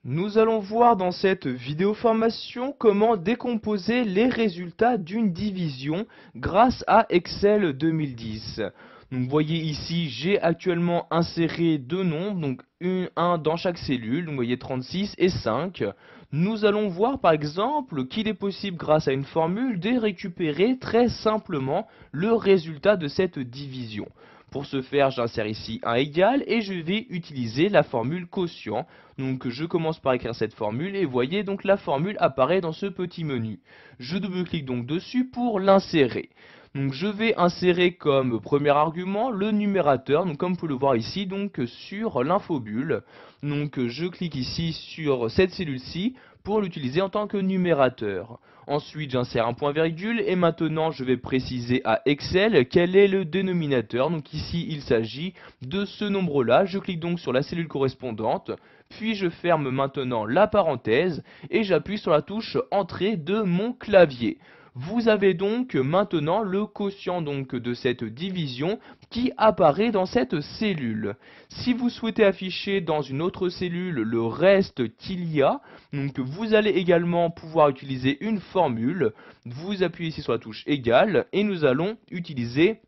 Nous allons voir dans cette vidéo formation comment décomposer les résultats d'une division grâce à Excel 2010. Donc vous voyez ici, j'ai actuellement inséré deux nombres, donc un dans chaque cellule, donc vous voyez 36 et 5. Nous allons voir par exemple qu'il est possible grâce à une formule de récupérer très simplement le résultat de cette division. Pour ce faire, j'insère ici un égal et je vais utiliser la formule quotient. Donc je commence par écrire cette formule et voyez donc la formule apparaît dans ce petit menu. Je double-clique donc dessus pour l'insérer. Donc je vais insérer comme premier argument le numérateur, donc comme vous pouvez le voir ici, donc sur l'infobulle. Donc je clique ici sur cette cellule-ci pour l'utiliser en tant que numérateur. Ensuite j'insère un point virgule et maintenant je vais préciser à Excel quel est le dénominateur. Donc ici il s'agit de ce nombre-là. Je clique donc sur la cellule correspondante, puis je ferme maintenant la parenthèse et j'appuie sur la touche Entrée de mon clavier. Vous avez donc maintenant le quotient donc de cette division qui apparaît dans cette cellule. Si vous souhaitez afficher dans une autre cellule le reste qu'il y a, donc vous allez également pouvoir utiliser une formule. Vous appuyez ici sur la touche égale et nous allons utiliser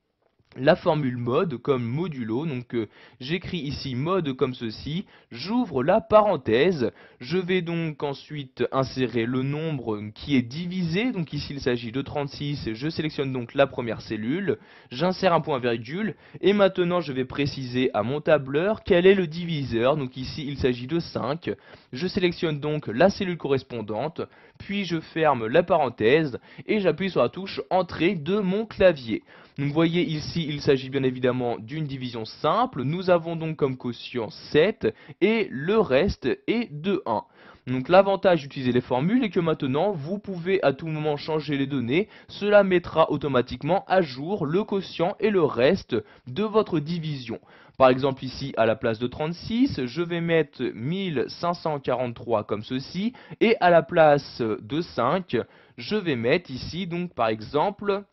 la formule mode comme modulo, donc j'écris ici mode comme ceci, j'ouvre la parenthèse, je vais donc ensuite insérer le nombre qui est divisé, donc ici il s'agit de 36, je sélectionne donc la première cellule, j'insère un point virgule, et maintenant je vais préciser à mon tableur quel est le diviseur, donc ici il s'agit de 5, je sélectionne donc la cellule correspondante, puis je ferme la parenthèse, et j'appuie sur la touche entrée de mon clavier. Donc vous voyez ici, il s'agit bien évidemment d'une division simple. Nous avons donc comme quotient 7 et le reste est de 1. Donc l'avantage d'utiliser les formules est que maintenant vous pouvez à tout moment changer les données. Cela mettra automatiquement à jour le quotient et le reste de votre division. Par exemple ici à la place de 36, je vais mettre 1543 comme ceci. Et à la place de 5, je vais mettre ici donc par exemple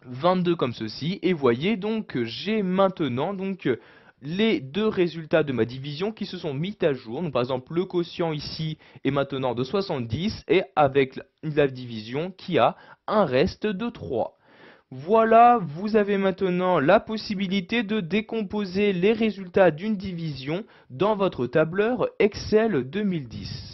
22 comme ceci, et voyez donc que j'ai maintenant donc les deux résultats de ma division qui se sont mis à jour. Donc par exemple le quotient ici est maintenant de 70 et avec la division qui a un reste de 3. Voilà, vous avez maintenant la possibilité de décomposer les résultats d'une division dans votre tableur Excel 2010.